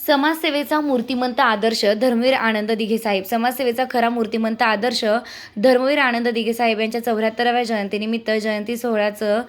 समाजसेवेचा मूर्तिमंत आदर्श धर्मवीर आनंद दिघे साहेब. समाजसेवेचा खरा मूर्तिमंत आदर्श धर्मवीर आनंद दिघे साहेब यांच्या 74व्या जयंतीनिमित्त जयंती सोहळ्याचं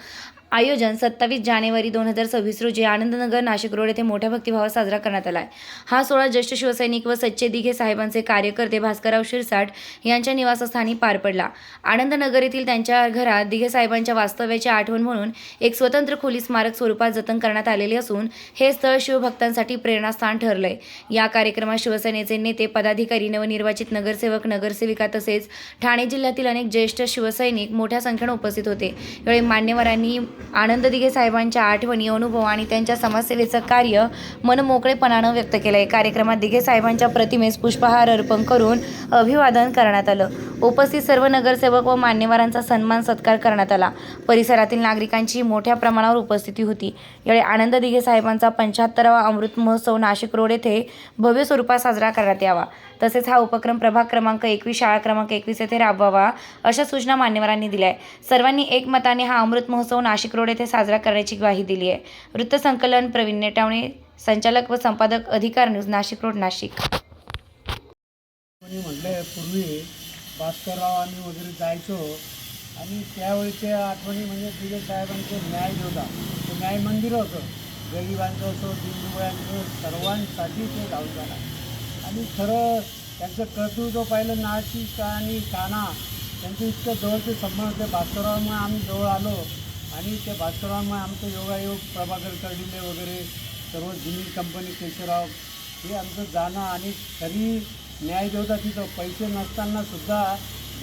आयोजन 27 जानेवारी 2026 रोजी आनंदनगर नाशिक रोड येथे मोठ्या भक्तिभावात साजरा करण्यात आला आहे. हा सोहळा ज्येष्ठ शिवसैनिक व सच्चे दिघे साहेबांचे कार्यकर्ते भास्करराव शिरसाट यांच्या निवासस्थानी पार पडला. आनंदनगर येथील त्यांच्या घरात दिघे साहेबांच्या वास्तव्याची आठवण म्हणून एक स्वतंत्र खोली स्मारक स्वरूपात जतन करण्यात आलेले असून हे स्थळ शिवभक्तांसाठी प्रेरणास्थान ठरलंय. या कार्यक्रमात शिवसेनेचे नेते, पदाधिकारी, नवनिर्वाचित नगरसेवक, नगरसेविका तसेच ठाणे जिल्ह्यातील अनेक ज्येष्ठ शिवसैनिक मोठ्या संख्येने उपस्थित होते. यावेळी मान्यवरांनी आनंद दिघे साहेबांच्या आठवणी, अनुभव आणि त्यांच्या समाजसेवेचं कार्य मनमोकळेपणानं व्यक्त केलंय. कार्यक्रमात दिघे साहेबांच्या प्रतिमेस पुष्पहार अर्पण करून अभिवादन करण्यात आलं. उपस्थित सर्व नगरसेवक व मान्यवरांचा सन्मान सत्कार करण्यात आला. परिसरातील नागरिकांची मोठ्या प्रमाणावर उपस्थिती होती. यावेळी आनंद दिघे साहेबांचा 75वा अमृत महोत्सव नाशिक रोड येथे भव्य स्वरूपात साजरा करण्यात यावा, तसेच हा उपक्रम प्रभाग क्रमांक 21, शाळा क्रमांक 21 येथे राबवावा अशा सूचना मान्यवरांनी दिल्या आहे. सर्वांनी एकमताने हा अमृत महोत्सव नाशिक रोड येथे साजरा करण्याची ग्वाही दिली आहे. वृत्तसंकलन प्रवीण नेटावणे, संचालक व संपादक, अधिकार न्यूज, नाशिक रोड, नाशिक. म्हटलं पूर्वी भास्करराव आम्ही वगैरे जायचो आणि त्यावेळीच्या आठवणी म्हणजे दिघे साहेबांचं न्याय होता. ते न्याय मंदिर होतं. गरिबांचं असो, दिनदुबळ्यांचं, सर्वांसाठी ते धावून झाला. आणि खरं त्यांचं कर्तृत्व पाहिलं, नाशिक आणि ठाणा त्यांचं इतकं जवळचे संबंध होते. भास्कररावमुळे आम्ही जवळ आलो आणि ते भास्कररावमुळे आमचं योगायोग, प्रभाकर कर्डिले वगैरे सर्व जुनी कंपनी, केशवराव, हे आमचं जाणं आणि खरी न्याय देवता तिथं. पैसे नसतानासुद्धा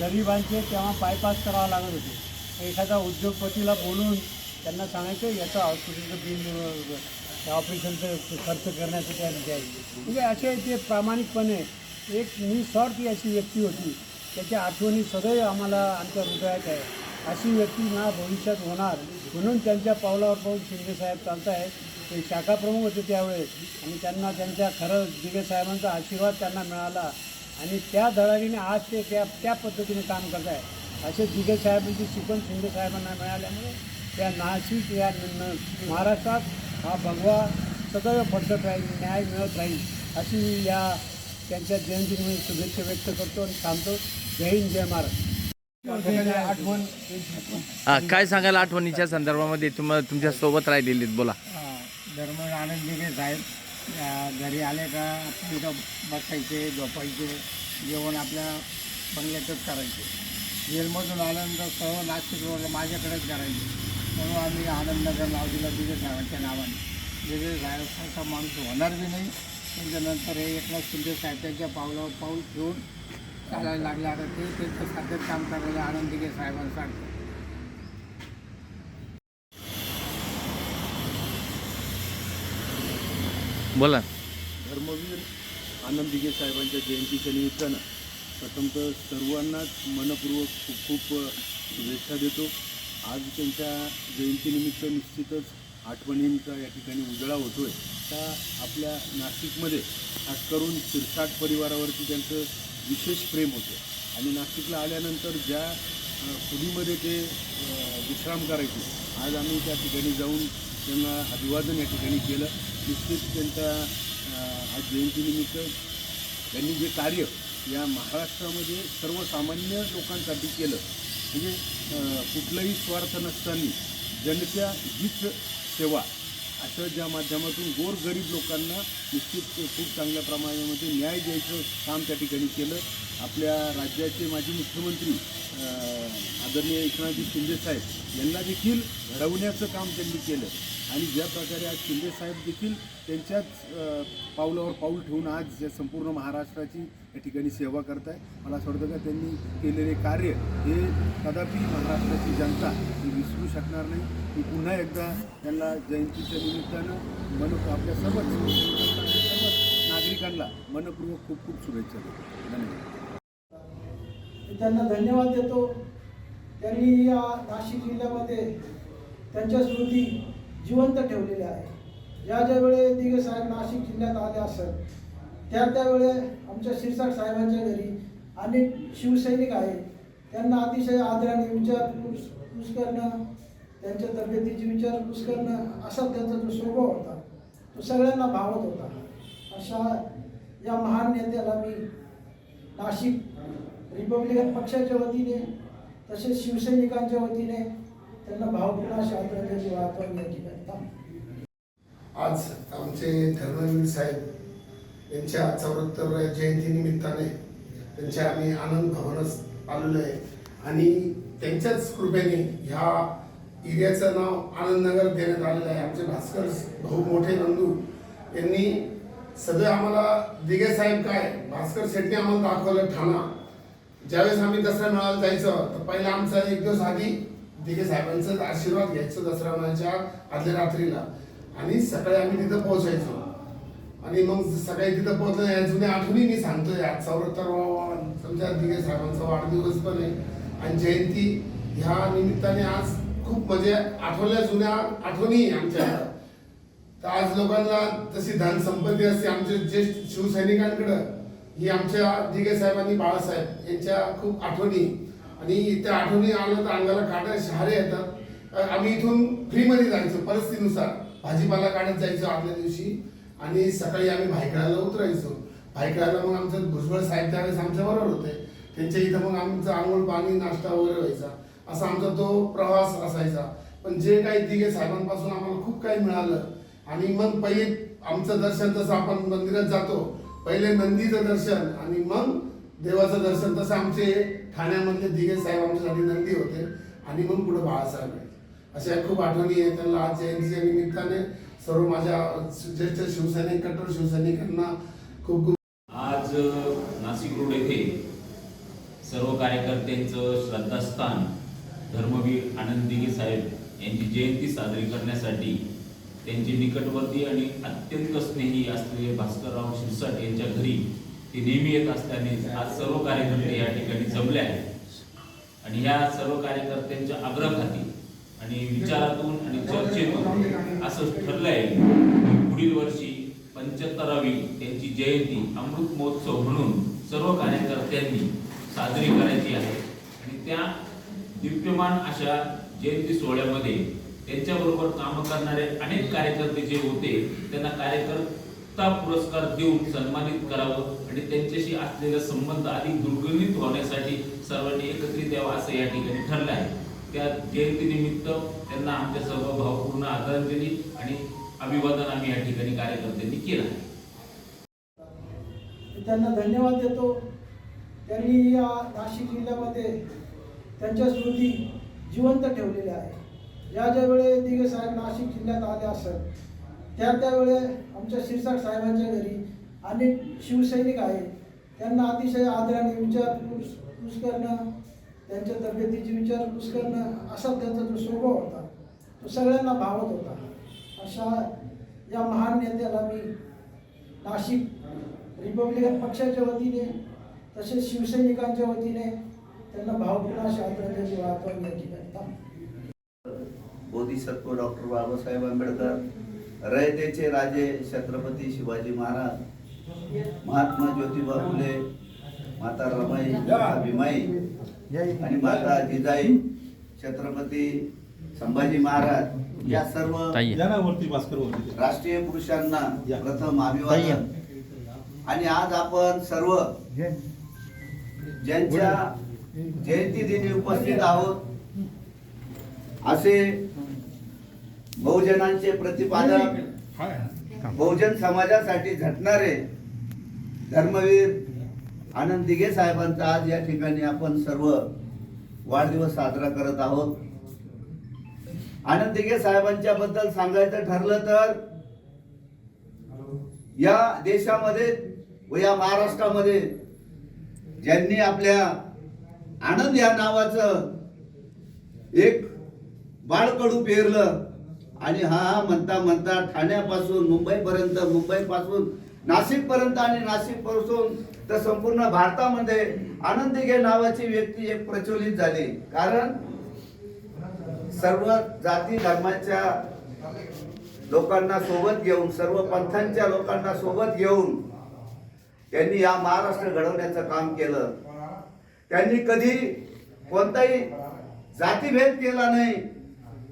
गरिबांचे तेव्हा बायपास करावं लागत होते. एखादा उद्योगपतीला बोलून त्यांना सांगायचं याचं हॉस्पिटलचं बिल, ऑपरेशनचं खर्च करण्याचं त्यांनी द्यायचं. म्हणजे असे ते प्रामाणिकपणे एक निस्वार्थी अशी व्यक्ती होती. त्याच्या आठवणी सदैव आम्हाला आमच्या हृदयात आहे. अशी व्यक्ती ना भविष्यात होणार म्हणून त्यांच्या पावलावर पाऊल शिंदेसाहेब चालत आहेत. ते शाखा प्रमुख होते त्यावेळेस आणि त्यांना त्यांच्या खरं दिघे साहेबांचा आशीर्वाद त्यांना मिळाला आणि त्या धडाडीने आज ते त्या पद्धतीने काम करत आहे. असे दिघे साहेबांची शिकवण शिंदेसाहेबांना मिळाल्यामुळे त्या नाशिक या महाराष्ट्रात हा भगवा सदैव फडकत राहील, न्याय मिळत राहील अशी या त्यांच्या जयंतीनिमित्त शुभेच्छा व्यक्त करतो आणि थांबतो. जय हिंद, जय महाराष्ट्र. आठवण काय सांगाल आठवणीच्या संदर्भामध्ये तुमच्या सोबत राहिलेली? बोला. धर्मवीर आनंद दिघे साहेब घरी आले का तिथं बसायचे, झोपायचे, जेवण आपल्या बंगल्यातच करायचे. जेलमधून आल्यानंतर सर्व नाशिक रोडला माझ्याकडेच करायचे. म्हणून आम्ही आनंदनगर नाव दिलं दिघे साहेबांच्या नावाने. दिघे साहेबांचा माणूस होणार बी नाही. त्याच्यानंतर हे एकनाथ शिंदे साहेब त्यांच्या पावलावर पाऊल ठेवून चालायला लागले. आता ते त्यांच्यासारखंच काम करायला आनंद दिघे साहेबांसारखं. बोला. धर्मवीर आनंद दिघे साहेबांच्या जयंतीच्या निमित्तानं प्रथमतः सर्वांनाच मनपूर्वक खूप खूप शुभेच्छा देतो. आज त्यांच्या जयंतीनिमित्त निश्चितच आठवणींचा या ठिकाणी उजळा होतो आहे. त्या आपल्या नाशिकमध्ये खास करून शिरसाट परिवारावरती त्यांचं विशेष प्रेम होतं आणि नाशिकला आल्यानंतर ज्या खोलीमध्ये ते विश्राम करायचे, आज आम्ही त्या ठिकाणी जाऊन त्यांना अभिवादन या ठिकाणी केलं. निश्चित त्यांच्या आज जयंतीनिमित्त त्यांनी जे कार्य या महाराष्ट्रामध्ये सर्वसामान्य लोकांसाठी केलं, म्हणजे कुठलाही स्वार्थ नसताना जनतेच्या हीच सेवा, असं ज्या माध्यमातून गोरगरीब लोकांना निश्चित खूप चांगल्या प्रमाणामध्ये न्याय द्यायचं काम त्या ठिकाणी केलं. आपल्या राज्याचे माजी मुख्यमंत्री आदरणीय एकनाथजी शिंदेसाहेब यांना देखील घडवण्याचं काम त्यांनी केलं आणि ज्या प्रकारे आज शिंदेसाहेब देखील त्यांच्याच पावलावर पाऊल ठेवून आज या संपूर्ण महाराष्ट्राची या ठिकाणी सेवा करत आहे. मला असं वाटतं का त्यांनी केलेले कार्य हे कदापि महाराष्ट्राची जनता ही विसरू शकणार नाही. मी पुन्हा एकदा त्यांना जयंतीच्या निमित्तानं आपल्या सर्वच नागरिकांना मनपूर्वक खूप खूप शुभेच्छा देतो. धन्यवाद. त्यांना धन्यवाद देतो. त्यांनी या नाशिक जिल्ह्यामध्ये त्यांच्या स्मृती जिवंत ठेवलेल्या आहे. ज्या वेळेस दिघे साहेब नाशिक जिल्ह्यात आले असत त्यावेळे आमच्या शिरसाट साहेबांच्या घरी अनेक शिवसैनिक आहेत. त्यांना अतिशय आदराने विचारपूस करणं, त्यांच्या तब्येतीची विचारपूस करणं असा त्यांचा जो स्वभाव होता तो सगळ्यांना भावत होता. अशा या महान नेत्याला मी नाशिक रिपब्लिकन पक्षाच्या वतीने तसेच शिवसैनिकांच्या वतीने त्यांना भावपूर्ण अशा आदरांजली वाहतो या ठिकाणी थांबतो. आज आमचे धर्मवीर साहेब यांच्या 74व्या जयंतीनिमित्ताने त्यांच्या आम्ही आनंद भवनास आलेलो आहे आणि त्यांच्याच कृपेने ह्या एरियाचं नाव आनंदनगर देण्यात आलेलं आहे. आमचे भास्कर भाऊ मोठे नंदू यांनी सगळं आम्हाला दिघे साहेब काय भास्कर शेट्टी आम्हाला दाखवलं ठाणा. ज्यावेळेस आम्ही दसरा मेळाव्याला जायचो तर पहिला आमचा एक दिवस आधी दिघे साहेबांचा आशीर्वाद घ्यायचो दसरा मेळाव्याच्या आदल्या रात्रीला आणि सकाळी आम्ही तिथं पोहोचायचो आणि मग सकाळी तिथं पोहोचलं. या जुन्या आठवणी मी सांगतोय. आज 74वा तुमच्या दिघे साहेबांचा वाढदिवस पण आहे आणि जयंती ह्या निमित्ताने आज खूप म्हणजे आठवल्या जुन्या आठवणी आमच्या. तर आज लोकांना तशी धन संपत्ती असते आमच्या ज्येष्ठ शिवसैनिकांकडं ही आमच्या दिघे साहेबांनी बाळासाहेब यांच्या खूप आठवणी आणि त्या आठवणी आलं तर अंगाला काढा शहारे येतात. आम्ही इथून फ्रीमध्ये जायचो परिस्थितीनुसार भाजीपाला काढत जायचो आदल्या दिवशी आणि सकाळी आम्ही भायखळ्याला उतरायचो. भायखळ्याला मग आमचं भुजबळ साहेब त्यावेळेस आमच्या बरोबर होते. त्यांच्या इथं मग आमचं आंघोळ पाणी नाश्ता वगैरे व्हायचा. असा आमचा तो प्रवास असायचा. पण जे काही दिघे साहेबांपासून आम्हाला खूप काही मिळालं आणि मग पहिले आमचं दर्शन तसं आपण मंदिरात जातो पहिले नंदीचं दर्शन आणि मग देवाचं दर्शन तसं आमचे ठाण्यामधले दिघे साहेब आमच्यासाठी नंदी होते आणि मग पुढे बाळासाहेब आहे. अशा खूप आठवणी आहे. त्यांना आज जयंतीच्या निमित्ताने सर्व माझ्या ज्येष्ठ शिवसैनिक कट्टर शिवसैनिकांना खूप खूप. आज नाशिक रोड येथे सर्व कार्यकर्त्यांचं श्रद्धास्थान धर्मवीर आनंद दिघे साहेब यांची जयंती साजरी करण्यासाठी त्यांचे निकटवर्ती आणि अत्यंत स्नेही असलेले भास्करराव शिरसाट यांच्या घरी ते नेहमी येत असल्याने आज सर्व कार्यकर्ते या ठिकाणी जमले आहेत आणि ह्या सर्व कार्यकर्त्यांच्या आग्रहाखाती आणि विचारातून आणि चर्चेतून असं ठरलं आहे की पुढील वर्षी 75वी त्यांची जयंती अमृत महोत्सव म्हणून सर्व कार्यकर्त्यांनी साजरी करायची आहे आणि त्या दिव्यमान अशा जयंती सोहळ्यामध्ये त्यांच्याबरोबर काम करणारे अनेक कार्यकर्ते जे होते त्यांना कार्यकर्ता पुरस्कार देऊन सन्मानित करावं आणि त्यांच्याशी असलेला संबंध अधिक दृढीत होण्यासाठी सर्वांनी एकत्रित यावं असं या ठिकाणी ठरलं आहे. त्या जयंतीनिमित्त त्यांना आमच्या सर्व भावपूर्ण आदरांजली आणि अभिवादन आम्ही या ठिकाणी कार्यकर्त्यांनी केलं आहे. त्यांना धन्यवाद देतो. त्यांनी या नाशिक जिल्ह्यामध्ये त्यांच्या स्मृती जिवंत ठेवलेल्या आहे. ज्या ज्या वेळे दिघे साहेब नाशिक जिल्ह्यात आले असत त्यावेळे आमच्या शिरसाट साहेबांच्या घरी अनेक शिवसैनिक आहेत. त्यांना अतिशय आदराने विचारपूस करणं त्यांच्या तब्येतीची विचारपूस करणं असा त्यांचा जो स्वभाव होता तो सगळ्यांना भावत होता. अशा या महान नेत्याला मी नाशिक रिपब्लिकन पक्षाच्या वतीने तसेच शिवसैनिकांच्या वतीने त्यांना भावपूर्ण अशा आदरांजली वाहतो या ठिकाणी थांबतो. बोधिसत्व डॉक्टर बाबासाहेब आंबेडकर, रयतेचे राजे छत्रपती शिवाजी महाराज, महात्मा ज्योतिबा फुले, माता रमाई, माता भीमाई आणि माता जिजाई, छत्रपती संभाजी महाराज या सर्व राष्ट्रीय पुरुषांना प्रथम अभिवादन. आणि आज आपण सर्व ज्यांच्या जयंती दिनी उपस्थित आहोत असे बहुजनांचे प्रतिपादक, बहुजन समाजासाठी झटणारे धर्मवीर आनंद दिघे साहेबांचा आज या ठिकाणी आपण सर्व वाढदिवस साजरा करत आहोत. आनंद दिघे साहेबांच्या बद्दल सांगायचं ठरलं तर या देशामध्ये व या महाराष्ट्रामध्ये ज्यांनी आपल्या आनंद या नावाचं एक बाळकडू पेरलं आणि हा म्हणता म्हणता ठाण्यापासून मुंबईपर्यंत, मुंबईपासून नाशिकपर्यंत आणि नाशिकपासून तर संपूर्ण भारतामध्ये आनंद दिघे नावाची व्यक्ती एक प्रचलित झाली. कारण सर्व जाती धर्माच्या लोकांना सोबत घेऊन, सर्व पंथांच्या लोकांना सोबत घेऊन त्यांनी या महाराष्ट्र घडवण्याचं काम केलं. त्यांनी कधी कोणताही जातीभेद केला नाही.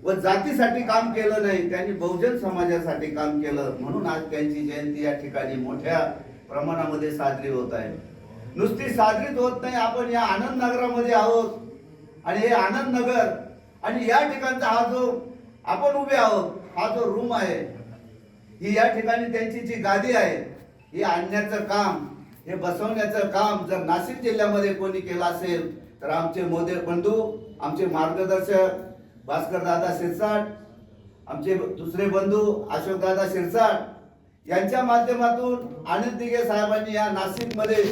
व जातीसाठी काम केलं नाही, त्यांनी बहुजन समाजासाठी काम केलं, म्हणून आज त्यांची जयंती या ठिकाणी मोठ्या प्रमाणामध्ये साजरी होत आहे. नुसती साजरीच होत नाही, आपण या आनंद नगरामध्ये आहोत आणि हे आनंद नगर आणि या ठिकाणचा हा जो आपण उभे आहोत, हा जो रूम आहे, ही या ठिकाणी त्यांची जी गादी आहे, ही आणण्याचं काम, हे बसवण्याचं काम जर नाशिक जिल्ह्यामध्ये कोणी केलं असेल तर आमचे मोदे बंधू, आमचे मार्गदर्शक भास्कर दादा शिरसाट, आमचे दुसरे बंधू अशोक दादा शिरसाट यांच्या माध्यमातून आनंद दिघे साहेबांनी या नाशिकमध्ये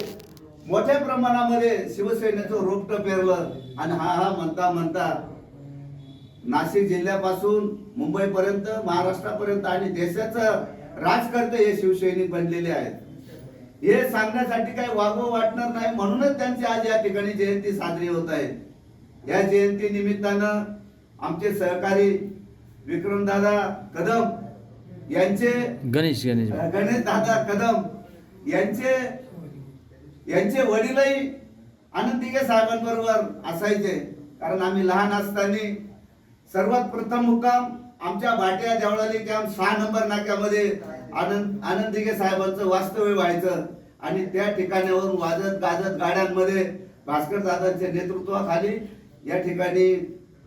मोठ्या प्रमाणामध्ये शिवसेनेचं रोपटं पेरलं आणि हा म्हणता म्हणता नाशिक जिल्ह्यापासून मुंबईपर्यंत, महाराष्ट्रापर्यंत आणि देशाचं राजकर्ते हे शिवसैनिक बनलेले आहेत. हे सांगण्यासाठी काही वागवं वाटणार नाही, म्हणूनच त्यांची आज या ठिकाणी जयंती साजरी होत आहे. या जयंती निमित्तानं आमचे सहकारी विक्रमदादा कदम यांचे, गणेश दादा कदम यांचे वडीलही आनंद दिघे साहेबांबरोबर असायचे. कारण आम्ही लहान असताना सर्वात प्रथम मुक्काम आमच्या भाट्या देवळाली कॅम्प 6 नंबर नाक्यामध्ये आनंद दिघे साहेबांचं वास्तव्य व्हायचं आणि त्या ठिकाणावरून वाजत गाजत गाड्यांमध्ये भास्कर दादांच्या नेतृत्वाखाली या ठिकाणी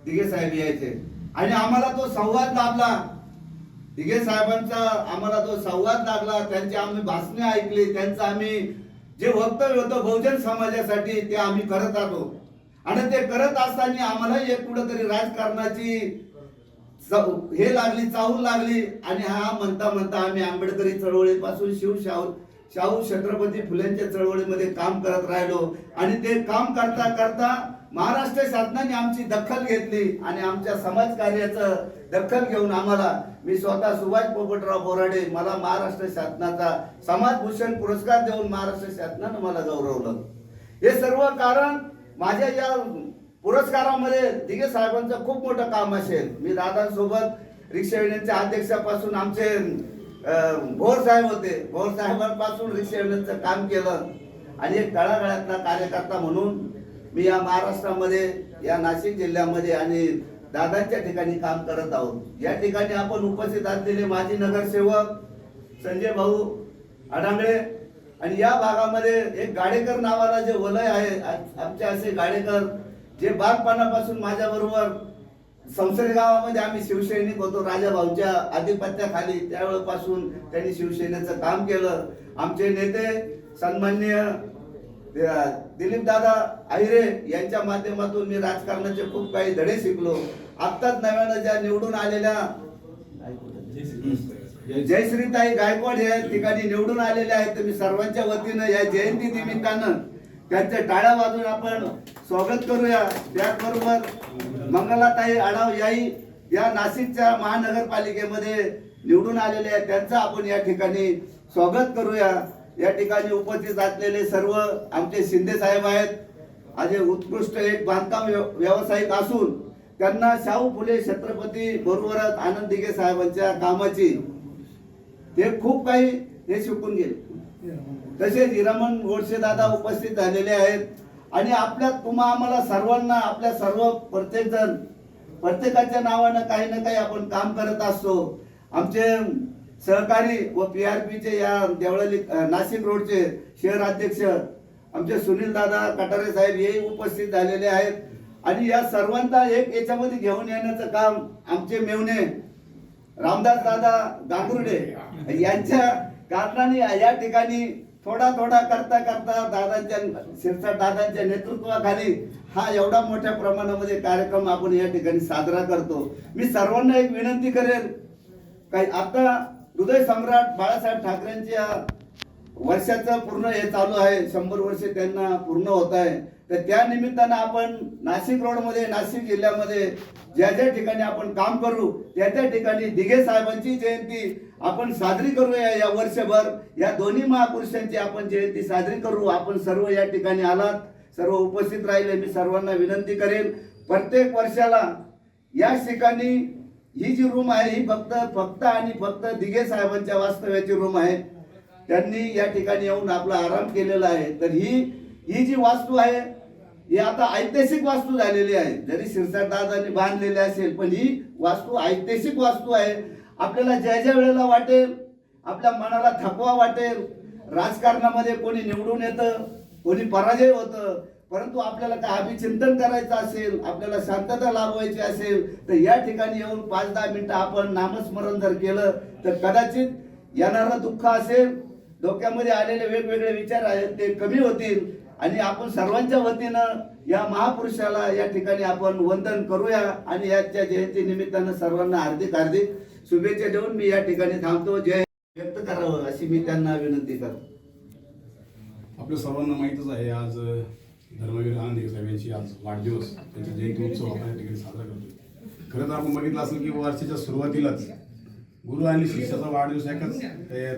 दिघे साहेब यायचे आणि आम्हाला तो संवाद लाभला. दिघे साहेबांचा आम्हाला तो संवाद लागला, त्यांची आम्ही भाषणे ऐकली, त्यांचं आम्ही जे वक्तव्य होतं बहुजन समाजासाठी ते आम्ही करत आलो आणि ते करत असताना आम्हाला एक कुठंतरी राजकारणाची हे लागली, चाहूल लागली आणि हा म्हणता म्हणता आम्ही आंबेडकरी चळवळीपासून शाहू छत्रपती फुलेंच्या चळवळीमध्ये काम करत राहिलो आणि ते काम करता करता महाराष्ट्र शासनाने आमची दखल घेतली आणि आमच्या समाजकार्याचं दखल घेऊन आम्हाला, मी स्वतः सुभाष पोपटराव बोराडे, मला महाराष्ट्र शासनाचा समाजभूषण पुरस्कार देऊन महाराष्ट्र शासनानं मला गौरवलं. हे सर्व कारण माझ्या या पुरस्कारामध्ये दिघे साहेबांचं खूप मोठं काम असेल. मी दादांसोबत रिक्षा युनियनच्या अध्यक्षापासून आमचे भोर साहेब होते, भोर साहेबांपासून रिक्षा युनियनचं काम केलं आणि एक तळागाळातला कार्यकर्ता म्हणून मी या महाराष्ट्रामध्ये, या नाशिक जिल्ह्यामध्ये आणि दादांच्या ठिकाणी काम करत आहोत. या ठिकाणी आपण उपस्थित असलेले माजी नगरसेवक संजय भाऊ अडांगळे आणि या भागामध्ये एक गाडेकर नावाला जे वलय आहे, आमचे असे गाडेकर जे बालपणापासून माझ्या बरोबर संसद गावामध्ये आम्ही शिवसैनिक होतो, राजा भाऊंच्या आधिपत्याखाली, त्यावेळेपासून त्यांनी शिवसेनेचं काम केलं. आमचे नेते सन्माननीय दिलीप दादा आहिरे यांच्या माध्यमातून मी राजकारणाचे खूप काही धडे शिकलो. आत्ताच नव्यानं ज्या निवडून आलेल्या जयश्रीताई गायकवाड या ठिकाणी निवडून आलेल्या आहेत, तर मी सर्वांच्या वतीनं या जयंती निमित्तानं त्यांच्या टाळ्या वाजून आपण स्वागत करूया. त्याचबरोबर मंगलाताई आढाव याई या नाशिकच्या महानगरपालिकेमध्ये निवडून आलेले आहेत, त्यांचं आपण या ठिकाणी स्वागत करूया. या ठिकाणी उपस्थित असलेले सर्व आमचे शिंदे साहेब आहेत, आज उत्कृष्ट एक बांधकाम व्यावसायिक असून त्यांना शाहू फुले छत्रपती बरोबरच आनंद दिघे साहेबांच्या कामाची ते खूप काही हे शिकून गेले. तसेच हिरामन गोडसे दादा उपस्थित झालेले आहेत आणि आम्हाला सर्वांना, आपल्या सर्व प्रत्येकाच्या नावानं काही ना काही आपण काम करत असतो. आमचे सहकारी व PRPचे या देवळाली नाशिक रोडचे शहर अध्यक्ष आमचे सुनील दादा कटारे साहेब हे उपस्थित झालेले आहेत आणि या सर्वांना एक याच्यामध्ये घेऊन येण्याचं काम आमचे मेवणे रामदास दादा गांगुर्डे यांच्या कारणाने या ठिकाणी थोडा करता दादांच्या शिरसाट दादांच्या नेतृत्वाखाली हा एवढा मोठ्या प्रमाणामध्ये कार्यक्रम आपण या ठिकाणी साजरा करतो. मी सर्वांना एक विनंती करेल, काही आता हृदय सम्राट बाळासाहेब ठाकरेंच्या वर्षाचं पूर्ण हे चालू आहे, 100 वर्षे त्यांना पूर्ण होत आहे. तर त्या निमित्तानं आपण नाशिक रोडमध्ये, नाशिक जिल्ह्यामध्ये ज्या ठिकाणी आपण काम करू त्या ठिकाणी दिघे साहेबांची जयंती आपण साजरी करूया. या वर्षभर या दोन्ही महापुरुषांची आपण जयंती साजरी करू. आपण सर्व या ठिकाणी आलात, सर्व उपस्थित राहिले, मी सर्वांना विनंती करेन, प्रत्येक वर्षाला या ठिकाणी ही जी रूम आहे ही फक्त दिघे साहेबांच्या वास्तव्याची रूम आहे. त्यांनी या ठिकाणी येऊन आपला आराम केलेला आहे. तर ही जी वास्तू आहे ही आता ऐतिहासिक वास्तू झालेली आहे. जरी शिरसाट दादांनी बांधलेली असेल पण ही वास्तू ऐतिहासिक वास्तू आहे. आपल्याला ज्या ज्या वेळेला वाटेल, आपल्या मनाला थकवा वाटेल, राजकारणामध्ये कोणी निवडून येतं, कोणी पराजय होतं, परंतु आपल्याला काय अभिचिंतन करायचं असेल, आपल्याला शांतता लाभवायची असेल तर या ठिकाणी येऊन 5-10 मिनिटं आपण नामस्मरण जर केलं तर कदाचित येणारं दुःख असेल, डोक्यामध्ये आलेले वेगवेगळे विचार आहेत ते कमी होतील आणि आपण सर्वांच्या वतीनं या महापुरुषाला या ठिकाणी आपण वंदन करूया आणि याच्या जयंती निमित्तानं सर्वांना हार्दिक हार्दिक शुभेच्छा देऊन मी या ठिकाणी थांबतो. जय व्यक्त करावं अशी मी त्यांना विनंती करतो. आपल्या सर्वांना माहीतच आहे, आज धर्मवीर आनंद दिघे साहेब यांची आज वाढदिवस, त्यांचा जयंती उत्सव आपण या ठिकाणी साजरा करतोय. खरं तर आपण बघितलं असेल की वर्षाच्या सुरुवातीलाच गुरु आणि शिष्याचा वाढदिवस एकाच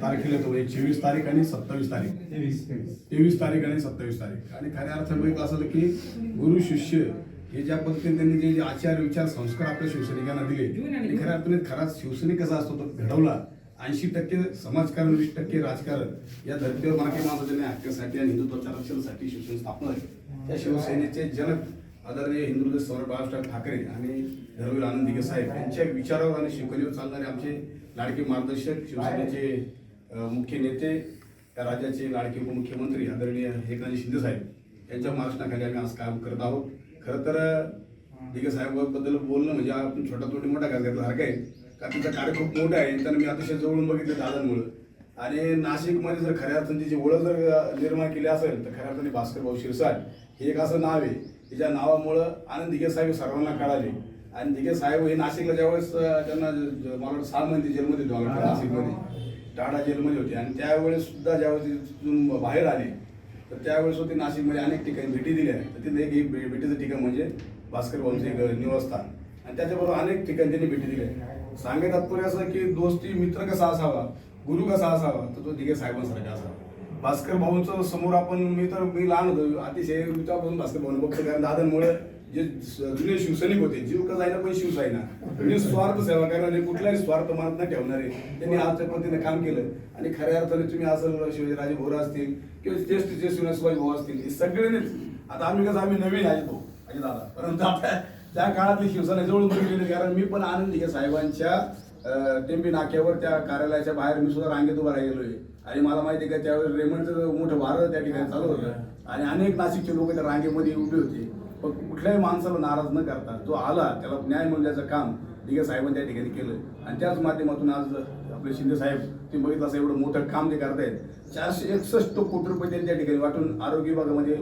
तारखेला येतो, 24 तारीख आणि 27 तारीख, 23 तारीख आणि 27 तारीख. आणि खऱ्या अर्थाने बघितलं असेल की गुरु शिष्य हे ज्या पद्धतीने त्यांनी जे आचार विचार संस्कार आपल्या शिवसैनिकांना दिले आणि खऱ्या अर्थाने खरा शिवसैनिक कसा असतो तो घडवला. 80% समाजकारण, 20% राजकारण या धर्तीवर मराठी माणसाच्या न्याय हक्कासाठी आणि हिंदुत्वाच्या रक्षणासाठी शिवसेना स्थापना झाली. त्या शिवसेनेचे जनक आदरणीय हिंदुहृदय सम्राट बाळासाहेब ठाकरे आणि धर्मवीर आनंद दिघे साहेब यांच्या विचारावर आणि शिकवणीवर चालणारे आमचे लाडके मार्गदर्शक, शिवसेनेचे मुख्य नेते, या राज्याचे लाडके उपमुख्यमंत्री आदरणीय एकनाथ शिंदे साहेब यांच्या मार्गदर्शनाखाली आम्ही आज काम करत आहोत. खरं तर दिघे साहेबांबद्दल बोलणं म्हणजे आपण छोटा तोटी मोठा घास घातल्यासारखं आहे, कारण त्यांचं कार्य खूप मोठं आहे. त्यांना मी अतिशय जवळून बघितलं दादांमुळं. आणि नाशिकमध्ये जर खऱ्या अर्थाने त्याची ओळख जर निर्माण केली असेल तर खऱ्या अर्थाने भास्कर भाऊ शिरसाट हे एक असं नाव आहे त्याच्या नावामुळं आनंद दिघे साहेब सर्वांना कळाले. आणि दिघे साहेब हे नाशिकला ज्यावेळेस त्यांना मला वाटतं 6 महिने जेलमध्ये होते, नाशिकमध्ये टाळा जेलमध्ये होते. आणि त्यावेळेस सुद्धा ज्यावेळेस तिथून बाहेर आले तर त्यावेळेस होते नाशिकमध्ये अनेक ठिकाणी भेटी दिल्या. तर तिथे एक भेटीचं ठिकाण म्हणजे भास्कर भाऊंचे एक निवासस्थान आणि त्याच्याबरोबर अनेक ठिकाणी त्यांनी भेटी दिल्या. सांगायचं तात्पर्य असं की दोस्ती मित्र कसा असावा, गुरु कसा असावा तर तो दिघे साहेबांसारखा असावा. भास्कर भाऊंचं समोर आपण मी लहान होतो अतिशय विचारपासून भास्कर भाऊंना बघतो, कारण दादांमुळे जे जुने शिवसैनिक होते जीव का जायना पण शिवसायना निस्वार्थ सेवा करणारे, कुठलाही स्वार्थ मानत न ठेवणारे त्यांनी आजच्या पद्धतीने काम केलं. आणि खऱ्या अर्थाने तुम्ही असं शिवाजीराजे भोरा असतील किंवा ज्येष्ठ शिवाजी भाऊ असतील हे सगळ्यांनीच आता आम्ही नवीन आहे भाऊ आणि दादा, परंतु आता त्या काळातली शिवसेना जवळून बघितलेली. कारण मी पण आनंद दिघे साहेबांच्या टेंबी नाक्यावर त्या कार्यालयाच्या बाहेर मी सुद्धा रांगेत उभा राहिलेलोय. आणि मला माहिती आहे का त्यावेळेस रेमंडचं मोठं वारं त्या ठिकाणी चालू होतं आणि अनेक नाशिकचे लोक त्या रांगेमध्ये उभे होते. पण कुठल्याही माणसाला नाराज न करता जो आला त्याला न्याय मिळण्याचं काम दिघे साहेबांनी त्या ठिकाणी केलं. आणि त्याच माध्यमातून आज आपले शिंदे साहेब तुम्ही बघितलं असं एवढं मोठं काम ते करतायत. 461 कोटी रुपये त्यांनी त्या ठिकाणी वाटून आरोग्य विभागामध्ये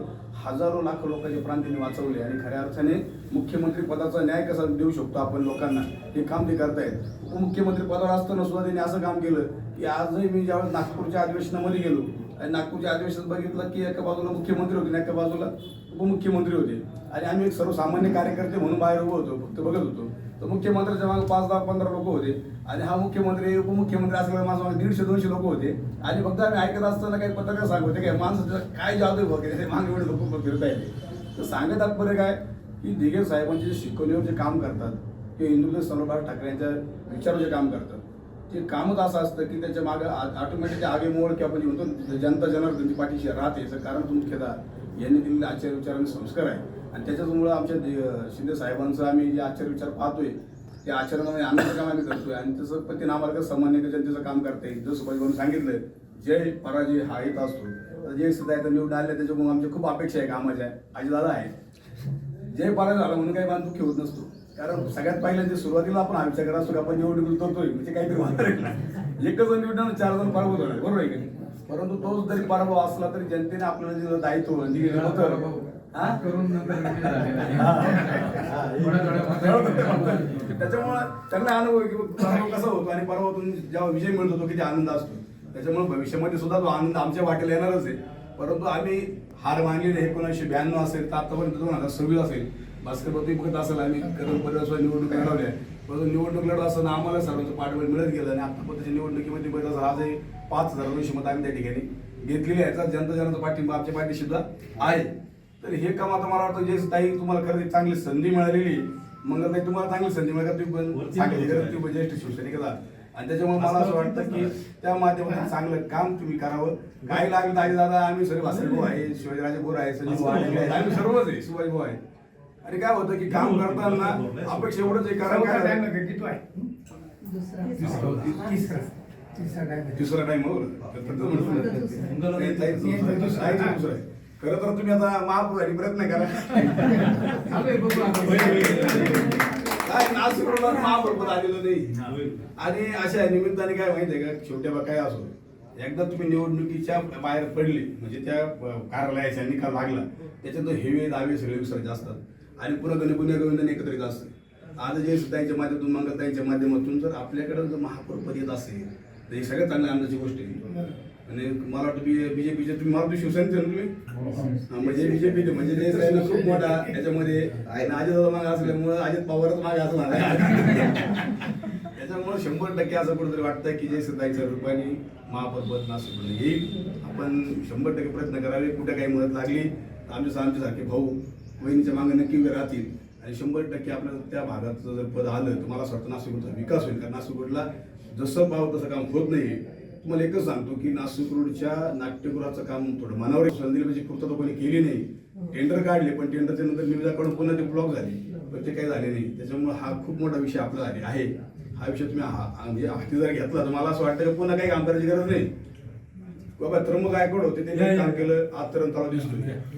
हजारो लाखो लोकांचे प्राण त्यांनी वाचवले. आणि खऱ्या अर्थाने मुख्यमंत्री पदाचा न्याय कसा देऊ शकतो आपण लोकांना हे काम ते करतायत. उपमुख्यमंत्री पदावर असताना सुद्धा त्यांनी असं काम केलं की आजही मी ज्यावेळेस नागपूरच्या अधिवेशनामध्ये गेलो आणि नागपूरच्या अधिवेशनात बघितलं की एका बाजूला मुख्यमंत्री होते आणि एका बाजूला उपमुख्यमंत्री होते. आणि आम्ही एक सर्वसामान्य कार्यकर्ते म्हणून बाहेर उभं होतो, फक्त बघत होतो. तर मुख्यमंत्र्याच्या मागे 5-10-15 लोक होते आणि हा मुख्यमंत्री उपमुख्यमंत्री असल्यामुळे माझ्या मागे 150-200 लोक होते. आणि फक्त आम्ही ऐकत असताना काही पत्रकार सांगत होते काय माणसाचं काय जादू वगैरे मागे एवढे लोक फिरता येते. तर सांगत तात्पर्य काय की दिघे साहेबांचे जे शिकवणीवर जे काम करतात किंवा हिंदुहृदय सम्राट ठाकरे यांच्या विचारावर जे काम करतात ते कामच असं असतं की त्याच्या मागे ऑटोमॅटिकली आगे मोड की आपण म्हणतो जनता जनार्दनची पाठीशी राहते. याचं कारण तो मुख्यतः यांनी दिलेले आचार विचार आणि संस्कार आहे. आणि त्याच्यामुळं आमच्या शिंदे साहेबांचं आम्ही जे आचार विचार पाहतोय त्या आचरणामध्ये आनंदाचं काम आम्ही करतोय. आणि तसं पण ते नामार्ग सामान्य जनतेचं काम करते. जसं सुभाषबाबूंनी सांगितलं जय पराजय हा येत असतो. तर जे सुद्धा आहे निवडून आले त्याच्यामुळे आमच्या खूप अपेक्षा आहे कामाच्या. आजीदादा आहे जय पराजय झाला म्हणून काही मान दुःखी होत नसतो, कारण सगळ्यात पहिल्यांदा सुरुवातीला आपण हा विचार करत असतो की आपण निवडणूक करतोय म्हणजे काहीतरी होणार नाही. एकच जण निवडणं 4 जण पराभूत होणार, बरोबर आहे का? परंतु तोच जरी पराभव असला तरी जनतेने आपल्याला दिलं दायित्व दिलेलं होतं त्याच्यामुळे त्यांना अनुभव की पराभव कसा होतो आणि पराभवातून जेव्हा विजय मिळतो तो किती आनंद असतो. त्याच्यामुळे भविष्यामध्ये सुद्धा तो आनंद आमच्या वाटेला येणारच आहे. परंतु आम्ही हार मानलेली 1992 असेल तर आतापर्यंत 2026 असेल भास्करपती बघत असेल आम्ही कदम परिवार निवडणूक लढवल्या. परंतु निवडणूक लढवत असताना आम्हाला सर्वांचं पाठबळ मिळत गेलं आणि आतापर्यंत निवडणुकीमध्ये बघत असं आजही 5,000 मत आम्ही त्या ठिकाणी घेतलेली आहे. जनता जनाचा पाठिंबा आमच्या पाठी सुद्धा आहे. तर हे काम आता मला वाटतं जे ताई तुम्हाला खरं चांगली संधी मिळालेली मंगलताई तुम्हाला चांगली संधी मिळाली तुम्ही ज्येष्ठ शिवसैनिकाला आणि त्याच्यामुळे मला असं वाटतं की त्या माध्यमातून चांगलं काम तुम्ही करावं. काही लागलं तर दादा आम्ही सगळे भास्कर भाऊ आहे, शिवाजीराजे बोर आहे, संजीव वाडे आहे, आम्ही सर्वच आहे, शिवाजी भाऊ आहे. आणि काय होतं की काम करताना अपेक्षा एवढंच आहे, कारण काय तिसरा टाइम खरं तर तुम्ही आता महापौरांनी प्रयत्न करा. काय नाशिकला महापौरपद आलेलं नाही. आणि अशा निमित्ताने काय माहितीये का, छोट्या काय असो, एकदा तुम्ही निवडणुकीच्या बाहेर पडले म्हणजे त्या कार्यालयाचा निकाल लागला, त्याच्यात हेवे दावे सगळे विसरायचे असतात आणि पुन्हा गुन्हे गोविंदाने एकत्रित असतं. आज जे ताईंच्या माध्यमातून, मंगलताईंच्या माध्यमातून जर आपल्याकडे जर महापौरपद येत असेल तर ही सगळ्यात चांगल्या आनंदाची गोष्ट आहे. आणि मला वाटतं बीजेपीचे तुम्ही मला शिवसेनेचे तुम्ही म्हणजे बीजेपी म्हणजे ते सगळ्यांना खूप मोठा त्याच्यामध्ये अजितदादा मागे असल्यामुळे अजित पवारच मागे असणार त्याच्यामुळे 100% असं कुठेतरी वाटतं की जे सिद्धाईच्या रूपाने महापौरपद नाशिकमध्ये येईल. आपण 100% प्रयत्न करावे. कुठे काही मदत लागली तर आमच्यासारखे भाऊ वहिनीच्या मागे नक्की उभे राहतील आणि 100% आपल्याला त्या भागाचं जर पद आलं तर मला असं वाटतं नाशिकचा विकास होईल. कारण नाशिकला जसं पाहावं तसं काम होत नाही. तुम्हाला एकच सांगतो की नाशिक रोडच्या नाट्यगृहाचं काम थोडं मनावर संधी पूर्तता कोणी केली नाही. टेंडर काढले पण टेंडरच्या नंतर निविदाकडून पुन्हा ते ब्लॉक झाले, पण ते काही झाले नाही. त्याच्यामुळे हा खूप मोठा विषय आपला आहे. हा विषय तुम्ही म्हणजे हाती जर घेतला तर मला असं वाटतं की पुन्हा काही काम करायची गरज नाही. बाबा त्र्यंबक गायकवाड होते, त्यांनी काम केलं, आज तलाव दिसतोय.